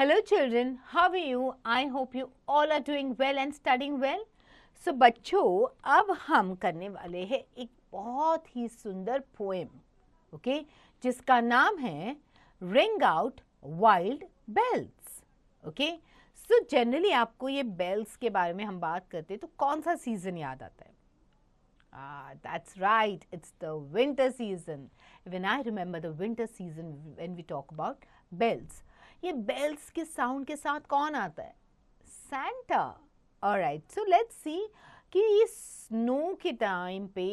Hello children, how are you? I hope you all are doing well and studying well. So बच्चों, अब हम करने वाले हैं एक बहुत ही सुंदर पोएम, ओके, जिसका नाम है Ring Out Wild Bells, okay. So generally आपको ये बेल्स के बारे में हम बात करते हैं तो कौन सा सीजन याद आता है? That's right, it's the winter season. Even I remember the winter season when we talk about bells. ये bells के साउंड के साथ कौन आता है? Santa. Alright, so let's see कि इस स्नो के टाइम पे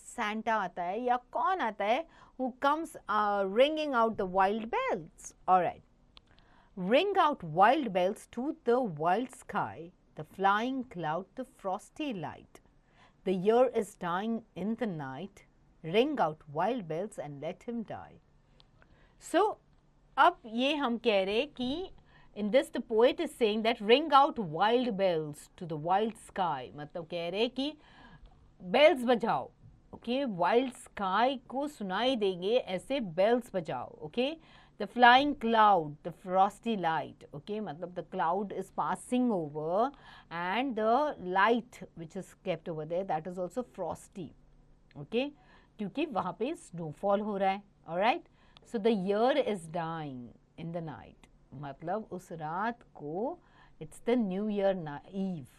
Santa आता है या कौन आता है who comes ringing out the wild bells. Alright, ring out wild bells to the wild sky, the flying cloud, the frosty light. The year is dying in the night. Ring out wild bells and let him die. So, अब ये हम कह रहे कि in this the poet is saying that ring out wild bells to the wild sky. मतलब कह रहे कि bells बजाओ, okay? Wild sky को सुनाई देंगे ऐसे bells बजाओ, okay? The flying cloud, the frosty light, okay? मतलब the cloud is passing over and the light which is kept over there, that is also frosty, okay? क्योंकि वहाँ पे snowfall हो रहा है, alright? So the year is dying in the night. मतलब उस रात को it's the new year eve,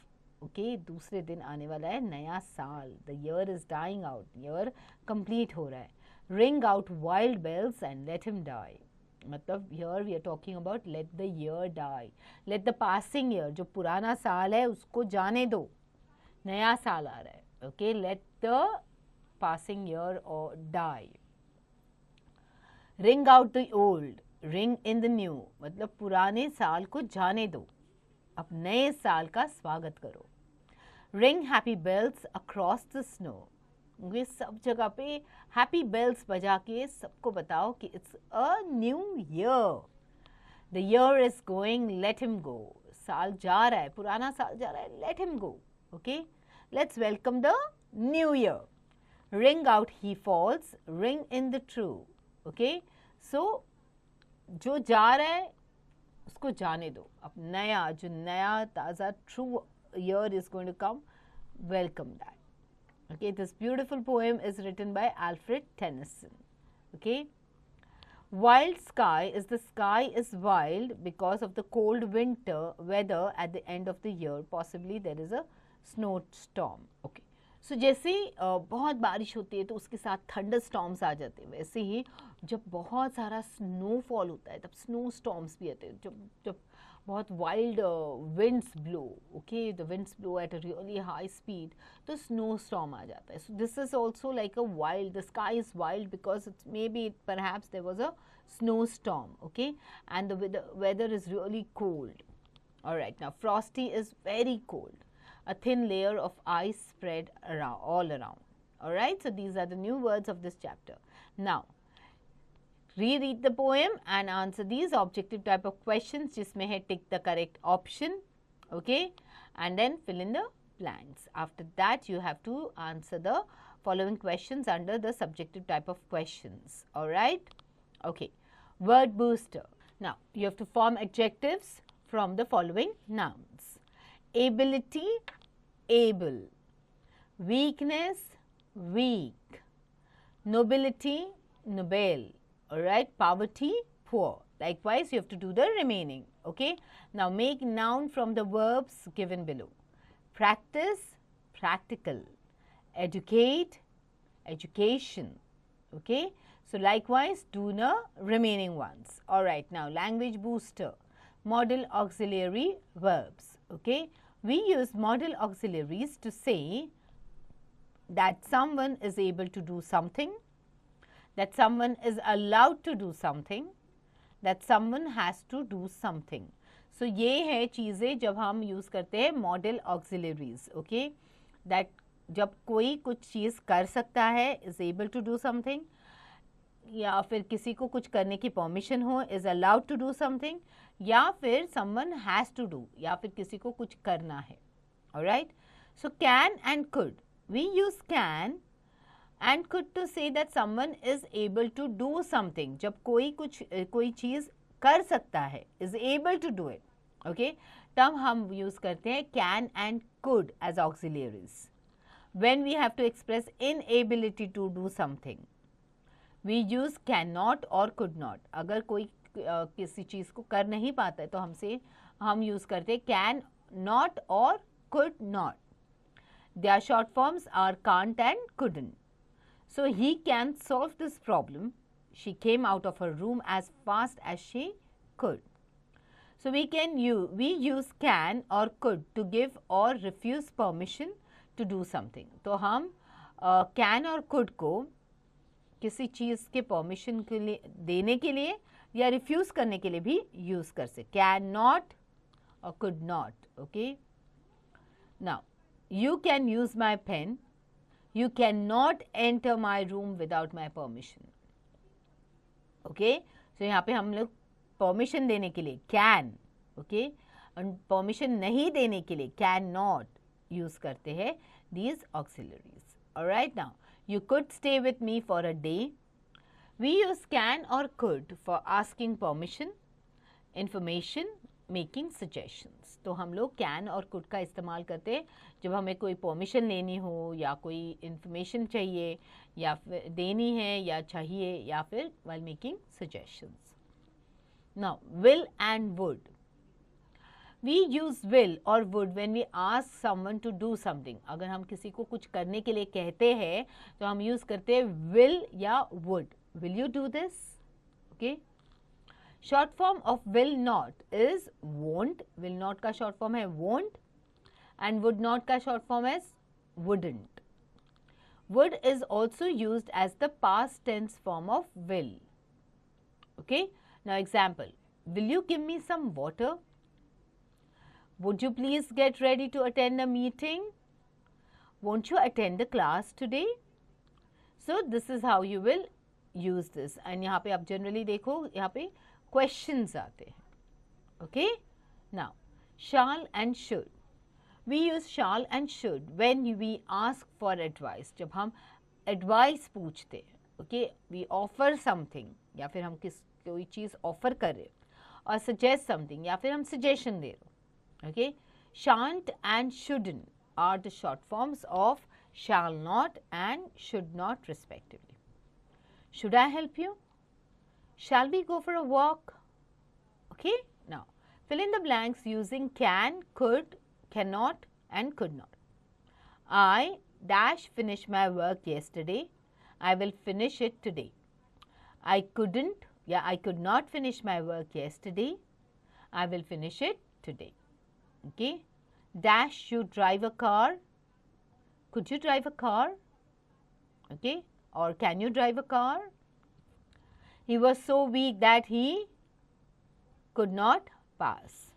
okay? दूसरे दिन आने वाला है नया साल. The year is dying out, year complete हो रहा है. Ring out wild bells and let him die. मतलब here we are talking about let the year die, let the passing year, जो पुराना साल है उसको जाने दो, नया साल आ रहा है, okay? Let the passing year or die. Ring out the old, ring in the new, मतलब पुराने साल को जाने दो, अब नए साल का स्वागत करो. Ring happy bells across the snow. ये सब जगह पे हैप्पी बेल्स बजा के सबको बताओ कि it's a new year. The year is going, let him go. साल जा रहा है, पुराना साल जा रहा है, let him go. Okay, let's welcome the new year. Ring out the false, ring in the true. Okay, so जो जा रहा है उसको जाने दो, अब नया जो नया ताज़ा true year is going to come, welcome that. Okay, this beautiful poem is written by Alfred Tennyson. Okay, wild sky is the sky is wild because of the cold winter weather at the end of the year. Possibly there is a snowstorm. Okay, so जैसे बहुत बारिश होती है तो उसके साथ thunder storms आ जाते हैं, वैसे ही जब बहुत सारा स्नोफॉल होता है तब स्नो स्टॉर्म्स भी आते हैं. जब बहुत wild winds blow, okay, the winds blow at a really high speed, तो स्नो स्टॉर्म आ जाता है. So this is also like a wild, the sky is wild because it's maybe perhaps there was a snow storm, okay, and the weather is really cold. Alright, now frosty is very cold. A thin layer of ice spread around, all around. Alright, so these are the new words of this chapter. Now, reread the poem and answer these objective type of questions जिसमें है tick the correct option, okay, and then fill in the blanks. After that, you have to answer the following questions under the subjective type of questions. Alright, okay. Word booster. Now, you have to form adjectives from the following nouns. Ability, able. Weakness, weak. Nobility, noble. Alright, poverty, poor. Likewise, you have to do the remaining. Okay, now make noun from the verbs given below. Practice, practical. Educate, education. Okay, so likewise do the remaining ones. Alright, now language booster. Model auxiliary verbs. Okay, we use model auxiliaries to say that someone is able to do something, that someone is allowed to do something, that someone has to do something. So ये है चीज़ें जब हम use करते हैं model auxiliaries. Okay, that जब कोई कुछ चीज़ कर सकता है, is able to do something, या फिर किसी को कुछ करने की परमिशन हो, is allowed to do something, या फिर someone has to do, या फिर किसी को कुछ करना है. Alright, so can and could. We use can and could to say that someone is able to do something. जब कोई चीज़ कर सकता है, is able to do it. Okay, तब हम यूज करते हैं can and could as auxiliaries. When we have to express inability to do something, we use cannot or could not. अगर कोई किसी चीज़ को कर नहीं पाता है तो हम यूज करते हैं can not or could not. Their short forms are can't and couldn't. So he can solve this problem. She came out of her room as fast as she could. So we use can or could to give or refuse permission to do something. तो हम can और could को किसी चीज़ के permission के लिए देने के लिए या रिफ्यूज करने के लिए भी यूज कर सकते. Can not or could not. Okay, now you can use my pen, you can not enter my room without my permission. Okay, so यहाँ पे हम लोग परमिशन देने के लिए कैन, ओके, परमिशन नहीं देने के लिए कैन नॉट यूज करते हैं these auxiliaries. Alright, now you could stay with me for a day. We use can or could for asking permission, information, making suggestions. तो हम लोग can और could का इस्तेमाल करते हैं जब हमें कोई परमिशन लेनी हो या कोई information चाहिए या फिर देनी है या चाहिए या फिर while making suggestions. Now, will and would. We use will or would when we ask someone to do something. अगर हम किसी को कुछ करने के लिए कहते हैं तो हम यूज करते हैं will या would. Will you do this? Okay. Short form of will not is won't. Will not का short form है won't and would not का short form is wouldn't. Would is also used as the past tense form of will. Okay. Now example. Will you give me some water? Would you please get ready to attend the meeting? Won't you attend the class today? So this is how you will use this. And यहाँ पे आप generally देखो यहाँ पे questions आते हैं. Okay? Now, shall and should. We use shall and should when we ask for advice. जब हम advice पूछते हैं. Okay? We offer something या फिर हम कोई चीज़ offer कर रहे और suggest something या फिर हम suggestion दे रहे. Okay, shan't and shouldn't are the short forms of shall not and should not respectively. Should I help you? Shall we go for a walk? Okay, now fill in the blanks using can, could, cannot and could not. I dash finished my work yesterday. I will finish it today. I could not finish my work yesterday. I will finish it today. Okay, dash you drive a car. Could you drive a car? Okay, or can you drive a car? He was so weak that he could not pass.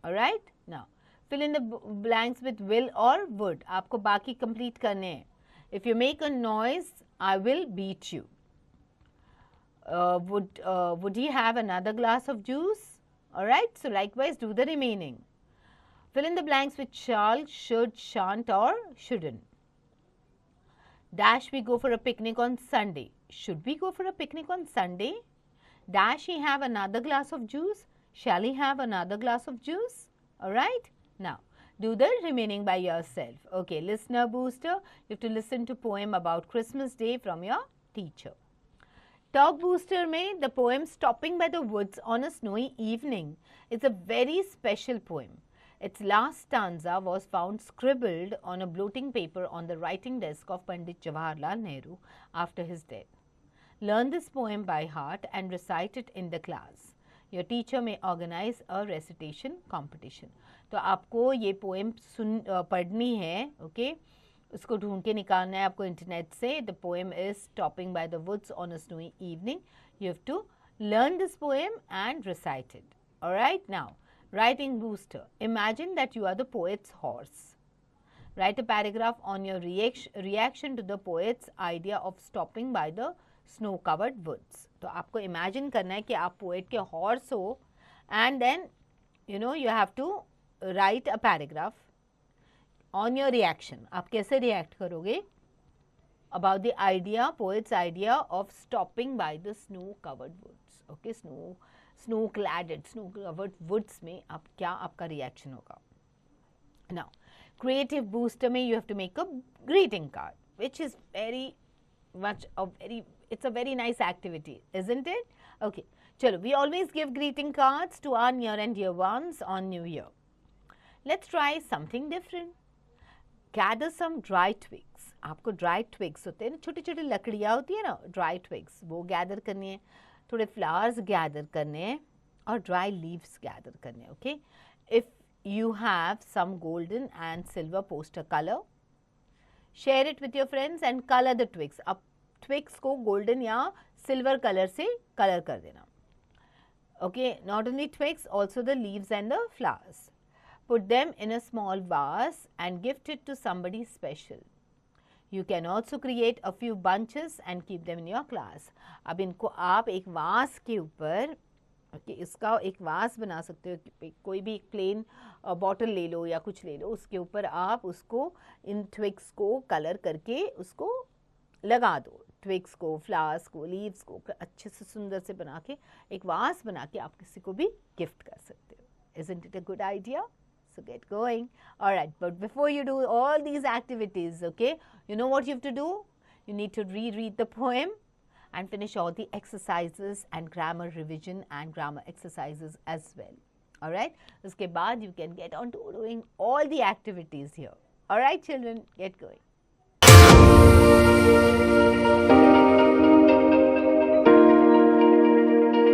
All right, now fill in the blanks with will or would. आपको बाकी complete करने हैं. If you make a noise, I will beat you. Would he have another glass of juice? All right, so likewise do the remaining. Fill in the blanks with shall, should, shan't or shouldn't. Dash we go for a picnic on Sunday. Should we go for a picnic on Sunday? Dash he have another glass of juice? Shall he have another glass of juice? Alright. Now, do the remaining by yourself. Okay, listener booster. You have to listen to poem about Christmas Day from your teacher. Talk booster में the poem Stopping by the Woods on a Snowy Evening is a very special poem. Its last stanza was found scribbled on a blotting paper on the writing desk of Pandit Jawaharlal Nehru after his death. Learn this poem by heart and recite it in the class. Your teacher may organize a recitation competition. तो आपको ये poem पढ़नी है, okay? उसको ढूंढ के निकालना है आपको इंटरनेट से. The poem is Stopping by the Woods on a Snowy Evening. You have to learn this poem and recite it. Alright, now. Writing booster. Imagine that you are the poet's horse. Write a paragraph on your reaction to the poet's idea of stopping by the snow-covered woods. तो आपको imagine करना है कि आप poet के horse हो and then you have to write a paragraph on your reaction. आप कैसे react करोगे about the poet's idea of stopping by the snow-covered woods. Okay, snow cladded, snow covered woods में आप क्या आपका रिएक्शन होगा. नाउ क्रिएटिव बूस्टर में you have to make a greeting card, which is very much a very, it's a very nice activity, isn't it? Okay, chalo, we always give greeting cards to our near and dear ones on New Year. Let's try something different. Gather some dry twigs. आपको dry twigs होते हैं ना, छोटी छोटी लकड़ियाँ होती है ना, dry twigs, वो gather करनी है. थोड़े flowers gather करने हैं और dry leaves gather करने हैं. Okay, if you have some golden and silver poster color, share it with your friends and colour the twigs. अब ट्विग्स को गोल्डन या सिल्वर कलर से कलर कर देना. Okay, not only twigs, also the leaves and the flowers. Put them in a small vase and gift it to somebody special. You can also create a few bunches and keep them in your class. अब इनको आप एक वास के ऊपर, okay, इसका एक वास बना सकते हो. कोई भी एक प्लेन बॉटल ले लो या कुछ ले लो, उसके ऊपर आप उसको इन ट्विग्स को कलर करके उसको लगा दो. ट्विग्स को, फ्लावर्स को, लीव्स को अच्छे से सुंदर से बना के एक वास बना के आप किसी को भी गिफ्ट कर सकते हो. Isn't it a good idea? So get going. All right, but before you do all these activities, okay, you know what you have to do? You need to reread the poem and finish all the exercises and grammar revision and grammar exercises as well. All right, uske baad you can get on to doing all the activities here. All right, children, get going.